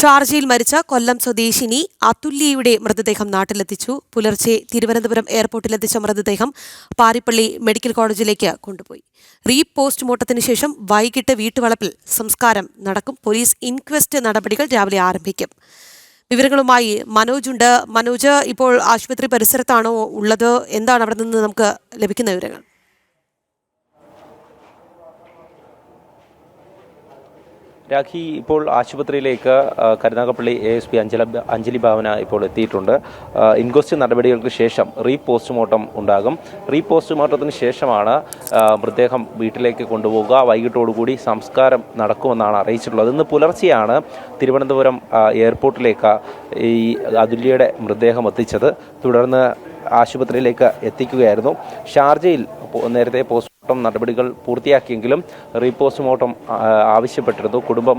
ഷാർജയിൽ മരിച്ച കൊല്ലം സ്വദേശിനി അതുല്യയുടെ മൃതദേഹം നാട്ടിലെത്തിച്ചു. പുലർച്ചെ തിരുവനന്തപുരം എയർപോർട്ടിലെത്തിച്ച മൃതദേഹം പാരിപ്പള്ളി മെഡിക്കൽ കോളേജിലേക്ക് കൊണ്ടുപോയി. പോസ്റ്റ്മോർട്ടത്തിന് ശേഷം വൈകിട്ട് വീട്ടുവളപ്പിൽ സംസ്കാരം നടക്കും. പോലീസ് ഇൻക്വസ്റ്റ് നടപടികൾ രാവിലെ ആരംഭിക്കും. വിവരങ്ങളുമായി മനോജ് ഉണ്ട്. മനോജ്, ഇപ്പോൾ ആശുപത്രി പരിസരത്താണോ ഉള്ളത്? എന്താണ് അവിടെ നിന്ന് നമുക്ക് ലഭിക്കുന്ന വിവരങ്ങൾ? രാഖി, ഇപ്പോൾ ആശുപത്രിയിലേക്ക് കരുനാഗപ്പള്ളി ASP അഞ്ജലി ഭാവന ഇപ്പോൾ എത്തിയിട്ടുണ്ട്. ഇൻക്വസ്റ്റ് നടപടികൾക്ക് ശേഷം പോസ്റ്റ്മോർട്ടം ഉണ്ടാകും. പോസ്റ്റ്മോർട്ടത്തിന് ശേഷമാണ് മൃതദേഹം വീട്ടിലേക്ക് കൊണ്ടുപോകുക. വൈകിട്ടോടുകൂടി സംസ്കാരം നടക്കുമെന്നാണ് അറിയിച്ചിട്ടുള്ളത്. ഇന്ന് പുലർച്ചെയാണ് തിരുവനന്തപുരം എയർപോർട്ടിലേക്ക് ഈ അതുല്യയുടെ മൃതദേഹം എത്തിച്ചത്. തുടർന്ന് ആശുപത്രിയിലേക്ക് എത്തിക്കുകയായിരുന്നു. ഷാർജയിൽ നേരത്തെ പോസ്റ്റ്മോർട്ടം നടപടികൾ പൂർത്തിയാക്കിയെങ്കിലും പോസ്റ്റ്മോർട്ടം ആവശ്യപ്പെട്ടിരുന്നു. കുടുംബം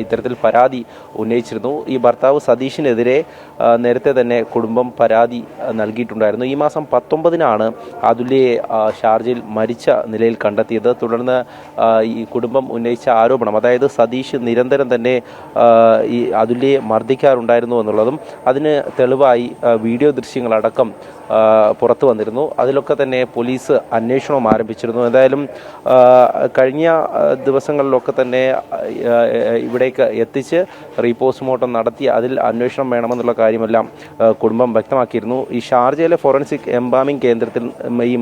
ഇത്തരത്തിൽ പരാതി ഉന്നയിച്ചിരുന്നു. ഈ ഭർത്താവ് സതീഷിനെതിരെ നേരത്തെ തന്നെ കുടുംബം പരാതി നൽകിയിട്ടുണ്ടായിരുന്നു. ഈ മാസം 19-നാണ് അതുല്യയെ ഷാർജയിൽ മരിച്ച നിലയിൽ കണ്ടെത്തിയത്. തുടർന്ന് ഈ കുടുംബം ഉന്നയിച്ച ആരോപണം, അതായത് സതീഷ് നിരന്തരം തന്നെ ഈ അതുല്യയെ മർദ്ദിക്കാറുണ്ടായിരുന്നു എന്നുള്ളതും അതിന് തെളിവായി വീഡിയോ ദൃശ്യങ്ങളടക്കം പുറത്തു വന്നിരുന്നു. അതിലൊക്കെ തന്നെ പോലീസ് അന്വേഷണം ആരംഭിച്ചിരുന്നു. എന്തായാലും കഴിഞ്ഞ ദിവസങ്ങളിലൊക്കെ തന്നെ ഇവിടേക്ക് എത്തിച്ച് പോസ്റ്റ്മോർട്ടം നടത്തി അതിൽ അന്വേഷണം വേണമെന്നുള്ള കാര്യമെല്ലാം കുടുംബം വ്യക്തമാക്കിയിരുന്നു. ഈ ഷാർജയിലെ ഫോറൻസിക് എംബാമിംഗ് കേന്ദ്രത്തിൽ ഈ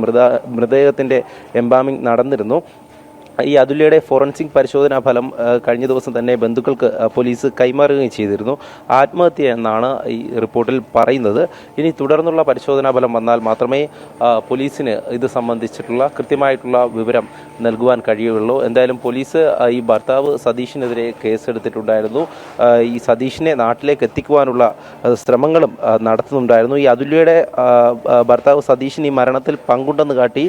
മൃതദേഹത്തിൻ്റെ എംബാമിംഗ് നടന്നിരുന്നു. ഈ അതുല്യയുടെ ഫോറൻസിക് പരിശോധനാ ഫലം കഴിഞ്ഞ ദിവസം തന്നെ ബന്ധുക്കൾക്ക് പോലീസ് കൈമാറുകയും ചെയ്തിരുന്നു. ആത്മഹത്യ എന്നാണ് ഈ റിപ്പോർട്ടിൽ പറയുന്നത്. ഇനി തുടർന്നുള്ള പരിശോധനാ ഫലം വന്നാൽ മാത്രമേ പോലീസിന് ഇത് സംബന്ധിച്ചിട്ടുള്ള കൃത്യമായിട്ടുള്ള വിവരം നൽകുവാൻ കഴിയുകയുള്ളൂ. എന്തായാലും പോലീസ് ഈ ഭർത്താവ് സതീഷിനെതിരെ കേസെടുത്തിട്ടുണ്ടായിരുന്നു. ഈ സതീഷിനെ നാട്ടിലേക്ക് എത്തിക്കുവാനുള്ള ശ്രമങ്ങളും നടത്തുന്നുണ്ടായിരുന്നു. ഈ അതുല്യയുടെ ഭർത്താവ് സതീഷിന് ഈ മരണത്തിൽ പങ്കുണ്ടെന്ന് കാട്ടി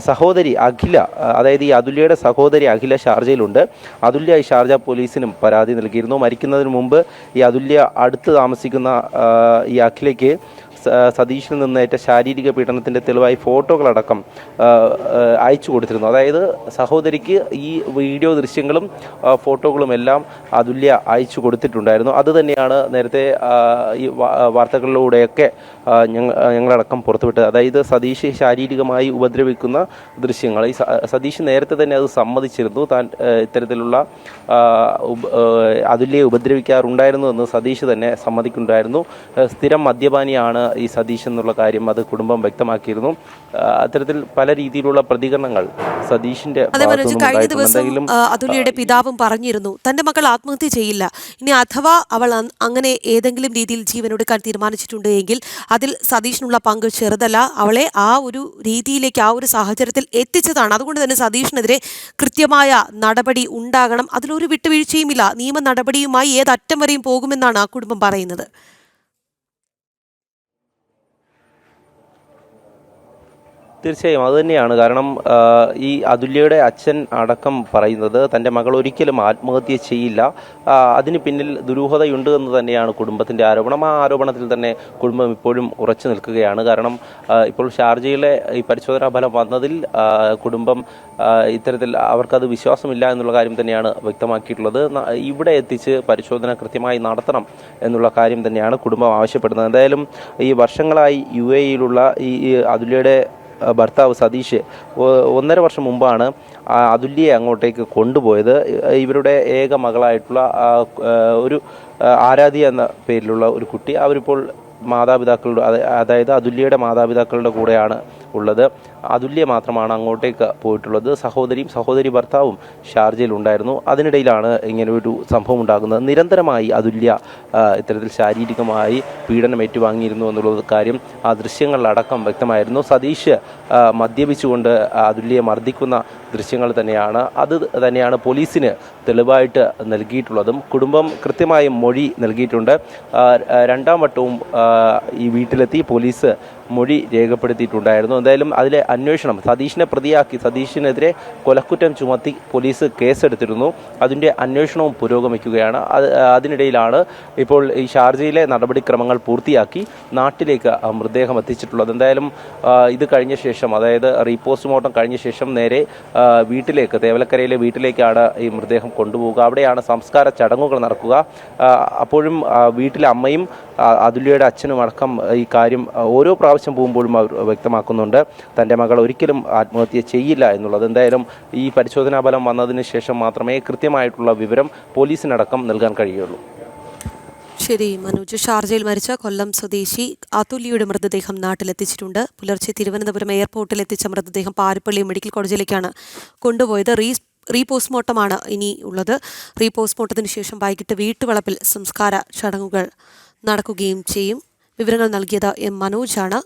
സഹോദരി അഖില, അതായത് ഈ അതുല്യയുടെ സഹോദരി അഖില ഷാർജയിലുണ്ട്. അതുല്യ ഈ ഷാർജ പോലീസിനും പരാതി നൽകിയിരുന്നു. മരിക്കുന്നതിന് മുമ്പ് ഈ അതുല്യ അടുത്ത് താമസിക്കുന്ന ഈ അഖിലയ്ക്ക് സതീഷിൽ നിന്നേറ്റ ശാരീരിക പീഡനത്തിൻ്റെ തെളിവായി ഫോട്ടോകളടക്കം അയച്ചു കൊടുത്തിരുന്നു. അതായത് സഹോദരിക്ക് ഈ വീഡിയോ ദൃശ്യങ്ങളും ഫോട്ടോകളും എല്ലാം അതുല്യ അയച്ചു കൊടുത്തിട്ടുണ്ടായിരുന്നു. അതുതന്നെയാണ് നേരത്തെ ഈ വാർത്തകളിലൂടെയൊക്കെ ഞങ്ങളടക്കം പുറത്തുവിട്ടത്. അതായത് സതീഷ് ശാരീരികമായി ഉപദ്രവിക്കുന്ന ദൃശ്യങ്ങൾ ഈ സതീഷ് നേരത്തെ തന്നെ അത് സമ്മതിച്ചിരുന്നു. താൻ ഇത്തരത്തിലുള്ള അതുല്യയെ ഉപദ്രവിക്കാറുണ്ടായിരുന്നു എന്ന് സതീഷ് തന്നെ സമ്മതിക്കുന്നുണ്ടായിരുന്നു. സ്ഥിരം മദ്യപാനിയാണ് ഈ സതീഷ് എന്നുള്ള കാര്യം അത് കുടുംബം വ്യക്തമാക്കിയിരുന്നു. അത്തരത്തിൽ പല രീതിയിലുള്ള പ്രതികരണങ്ങൾ സതീഷിന്റെ കഴിഞ്ഞ ദിവസം അതുല്യയുടെ പിതാവും പറഞ്ഞിരുന്നു, തന്റെ മകൾ ആത്മഹത്യ ചെയ്യില്ല. ഇനി അഥവാ അവൾ അങ്ങനെ ഏതെങ്കിലും രീതിയിൽ ജീവനൊടുക്കാൻ തീരുമാനിച്ചിട്ടുണ്ട് എങ്കിൽ അതിൽ സതീഷിനുള്ള പങ്ക് ചെറുതല്ല. അവളെ ആ ഒരു രീതിയിലേക്ക്, ആ ഒരു സാഹചര്യത്തിൽ എത്തിച്ചതാണ്. അതുകൊണ്ട് തന്നെ സതീഷിനെതിരെ കൃത്യമായ നടപടി ഉണ്ടാകണം. അതിലൊരു വിട്ടുവീഴ്ചയുമില്ല. നിയമ നടപടിയുമായി ഏതറ്റം വരെയും പോകുമെന്നാണ് ആ കുടുംബം പറയുന്നത്. തീർച്ചയായും അതുതന്നെയാണ്. കാരണം ഈ അതുല്യയുടെ അച്ഛൻ അടക്കം പറയുന്നത് തൻ്റെ മകൾ ഒരിക്കലും ആത്മഹത്യ ചെയ്യില്ല, അതിന് പിന്നിൽ ദുരൂഹതയുണ്ട് എന്ന് തന്നെയാണ് കുടുംബത്തിൻ്റെ ആരോപണം. ആ ആരോപണത്തിൽ തന്നെ കുടുംബം ഇപ്പോഴും ഉറച്ചു നിൽക്കുകയാണ്. കാരണം ഇപ്പോൾ ഷാർജയിലെ ഈ പരിശോധനാ ഫലം വന്നതിൽ കുടുംബം ഇത്തരത്തിൽ അവർക്കത് വിശ്വാസമില്ല എന്നുള്ള കാര്യം തന്നെയാണ് വ്യക്തമാക്കിയിട്ടുള്ളത്. ഇവിടെ എത്തിച്ച് പരിശോധന കൃത്യമായി നടത്തണം എന്നുള്ള കാര്യം തന്നെയാണ് കുടുംബം ആവശ്യപ്പെടുന്നത്. എന്തായാലും ഈ വർഷങ്ങളായി UAE-യിലുള്ള ഈ അതുല്യയുടെ ഭർത്താവ് സതീഷ് 1.5 വർഷം മുമ്പാണ് അതുല്യയെ അങ്ങോട്ടേക്ക് കൊണ്ടുപോയത്. ഇവരുടെ ഏക മകളായിട്ടുള്ള ഒരു ആരാധ്യ എന്ന പേരിലുള്ള ഒരു കുട്ടി, അവരിപ്പോൾ മാതാപിതാക്കളുടെ, അതായത് അതുല്യയുടെ മാതാപിതാക്കളുടെ കൂടെയാണ് ഉള്ളത്. അതുല്യ മാത്രമാണ് അങ്ങോട്ടേക്ക് പോയിട്ടുള്ളത്. സഹോദരി ഭർത്താവും ഷാർജയിൽ ഉണ്ടായിരുന്നു. അതിനിടയിലാണ് ഇങ്ങനെ ഒരു സംഭവം ഉണ്ടാകുന്നത്. നിരന്തരമായി അതുല്യ ഇത്തരത്തിൽ ശാരീരികമായി പീഡനം ഏറ്റുവാങ്ങിയിരുന്നു എന്നുള്ള കാര്യം ആ ദൃശ്യങ്ങളിലടക്കം വ്യക്തമായിരുന്നു. സതീഷ് മദ്യപിച്ചുകൊണ്ട് അതുല്യയെ മർദ്ദിക്കുന്ന ദൃശ്യങ്ങൾ തന്നെയാണ്. അത് തന്നെയാണ് പോലീസിന് തെളിവായിട്ട് നൽകിയിട്ടുള്ളതും. കുടുംബം കൃത്യമായും മൊഴി നൽകിയിട്ടുണ്ട്. 2ാം വട്ടവും ഈ വീട്ടിലെത്തി പോലീസ് മൊഴി രേഖപ്പെടുത്തിയിട്ടുണ്ടായിരുന്നു. എന്തായാലും അതിലെ അന്വേഷണം സതീഷിനെ പ്രതിയാക്കി സതീഷിനെതിരെ കൊലക്കുറ്റം ചുമത്തി പോലീസ് കേസെടുത്തിരുന്നു. അതിൻ്റെ അന്വേഷണവും പുരോഗമിക്കുകയാണ്. അതിനിടയിലാണ് ഇപ്പോൾ ഈ ഷാർജയിലെ നടപടിക്രമങ്ങൾ പൂർത്തിയാക്കി നാട്ടിലേക്ക് മൃതദേഹം എത്തിച്ചിട്ടുള്ളത്. എന്തായാലും ഇത് കഴിഞ്ഞ ശേഷം, അതായത് റീപോസ്റ്റ്മോർട്ടം കഴിഞ്ഞ ശേഷം നേരെ വീട്ടിലേക്ക്, തേവലക്കരയിലെ വീട്ടിലേക്കാണ് ഈ മൃതദേഹം കൊണ്ടുപോവുക. അവിടെയാണ് സംസ്കാര ചടങ്ങുകൾ നടക്കുക. അപ്പോഴും വീട്ടിലെ അമ്മയും അതുല്യയുടെ അച്ഛനും അടക്കം ഈ കാര്യം ഓരോ പ്രാവശ്യം പോകുമ്പോഴും അവർ വ്യക്തമാക്കുന്നുണ്ട്, തൻ്റെ മകൾ ഒരിക്കലും ആത്മഹത്യ ചെയ്യില്ല എന്നുള്ളത്. എന്തായാലും ഈ പരിശോധനാ ഫലം വന്നതിന് ശേഷം മാത്രമേ കൃത്യമായിട്ടുള്ള വിവരം പോലീസിനടക്കം നൽകാൻ കഴിയുള്ളൂ. ശരി മനോജ്. ഷാർജയിൽ മരിച്ച കൊല്ലം സ്വദേശി അതുല്യയുടെ മൃതദേഹം നാട്ടിലെത്തിച്ചിട്ടുണ്ട്. പുലർച്ചെ തിരുവനന്തപുരം എയർപോർട്ടിൽ എത്തിച്ച മൃതദേഹം പാരിപ്പള്ളി മെഡിക്കൽ കോളേജിലേക്കാണ് കൊണ്ടുപോയത്. റീപോസ്റ്റ്മോർട്ടമാണ് ഇനി ഉള്ളത്. റീപോസ്റ്റ്മോർട്ടത്തിന് ശേഷം വൈകിട്ട് വീട്ടുവളപ്പിൽ സംസ്കാര ചടങ്ങുകൾ നടക്കുകയും ചെയ്യും. വിവരങ്ങൾ നൽകിയത് എം മനോജാണ്.